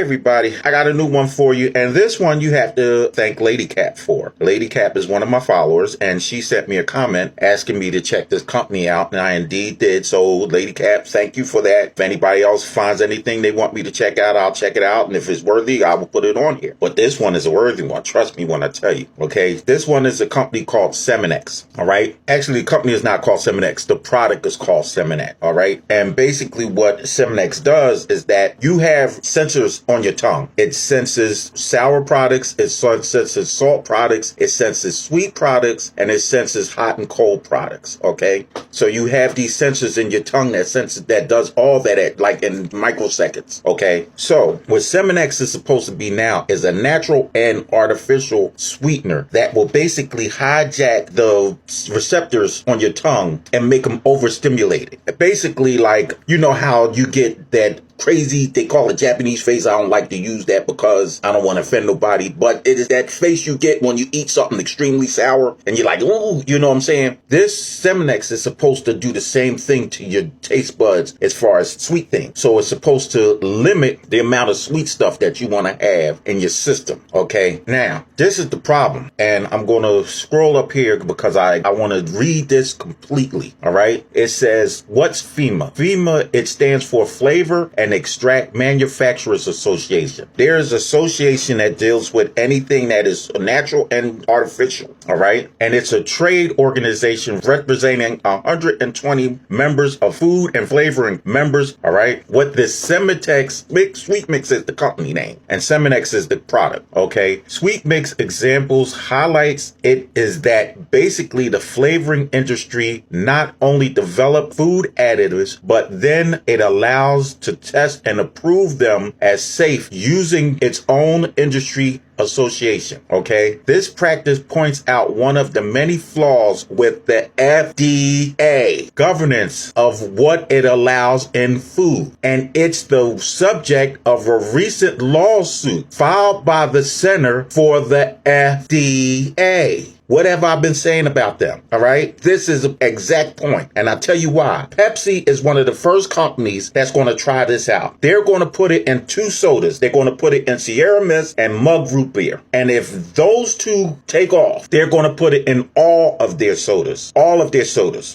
Everybody, I got a new one for you, and this one you have to thank Lady Cap for. Lady Cap is one of my followers, and she sent me a comment asking me to check this company out, and I indeed did. So Lady Cap, thank you for that. If anybody else finds anything they want me to check out, I'll check it out, and if it's worthy, I will put it on here. But this one is a worthy one, trust me when I tell you. Okay, this one is a company called Semynex. All right, actually the company is not called Semynex, the product is called Semynex. All right, and basically what Semynex does is that you have sensors on your tongue. It senses sour products, it senses salt products, it senses sweet products, and it senses hot and cold products. Okay, so you have these sensors in your tongue that does all that at like in microseconds. Okay, so what Semynex is supposed to be now is a natural and artificial sweetener that will basically hijack the receptors on your tongue and make them overstimulated. Basically, like, you know how you get that crazy, they call it Japanese face. I don't like to use that because I don't want to offend nobody, but it is that face you get when you eat something extremely sour and you're like, ooh, you know what I'm saying? This Semynex is supposed to do the same thing to your taste buds as far as sweet things. So it's supposed to limit the amount of sweet stuff that you want to have in your system. Okay, now this is the problem, and I'm going to scroll up here because I want to read this completely. All right, it says, what's FEMA? FEMA, it stands for Flavor and Extract Manufacturers Association. There is an association that deals with anything that is natural and artificial. All right, and it's a trade organization representing 120 members of food and flavoring members. All right, what this Semynex Sweet Mix is the company name, and Semynex is the product. Okay, Sweet Mix examples highlights it is that basically the flavoring industry not only develop food additives, but then it allows to test and approve them as safe using its own industry association. Okay, this practice points out one of the many flaws with the F.D.A. governance of what it allows in food, and it's the subject of a recent lawsuit filed by the Center for the F.D.A. What have I been saying about them? All right, this is an exact point, and I'll tell you why. Pepsi is one of the first companies that's going to try this out. They're going to put it in 2 sodas. They're going to put it in Sierra Mist and Mug Root Beer. And if those 2 take off, they're going to put it in all of their sodas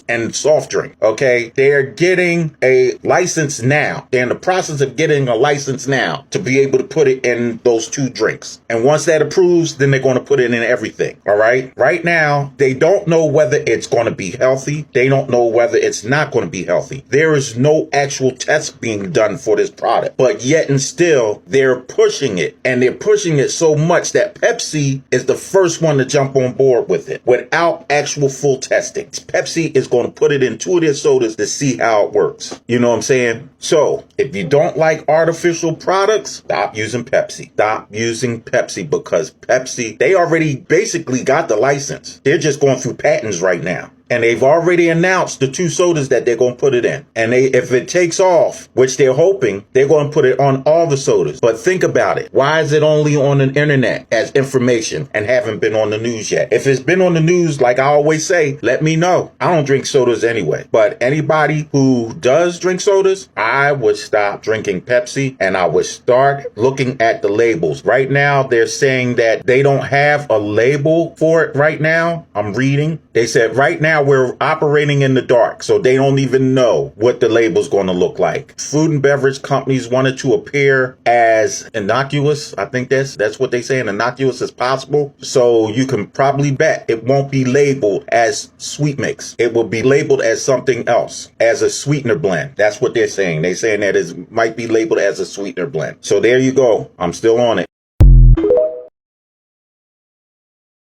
and soft drink. Okay, they're getting a license now. They're in the process of getting a license now to be able to put it in those 2 drinks. And once that approves, then they're going to put it in everything. All right. Right now, they don't know whether it's going to be healthy. They don't know whether it's not going to be healthy. There is no actual test being done for this product, but yet and still, they're pushing it, and they're pushing it so much that Pepsi is the first one to jump on board with it without actual full testing. Pepsi is going to put it in 2 of their sodas to see how it works. You know what I'm saying? So if you don't like artificial products, stop using Pepsi. Stop using Pepsi, because Pepsi, they already basically got the license. They're just going through patents right now. And they've already announced the 2 sodas that they're going to put it in. And if it takes off, which they're hoping, they're going to put it on all the sodas. But think about it. Why is it only on the internet as information and haven't been on the news yet? If it's been on the news, like I always say, let me know. I don't drink sodas anyway. But anybody who does drink sodas, I would stop drinking Pepsi and I would start looking at the labels. Right now, they're saying that they don't have a label for it right now. I'm reading. They said right now, we're operating in the dark, so they don't even know what the label's going to look like. Food and beverage companies wanted to appear as innocuous. I think that's what they say, innocuous as possible. So you can probably bet it won't be labeled as Sweet Mix. It will be labeled as something else, as a sweetener blend. That's what they're saying. They're saying that it might be labeled as a sweetener blend. So there you go. I'm still on it.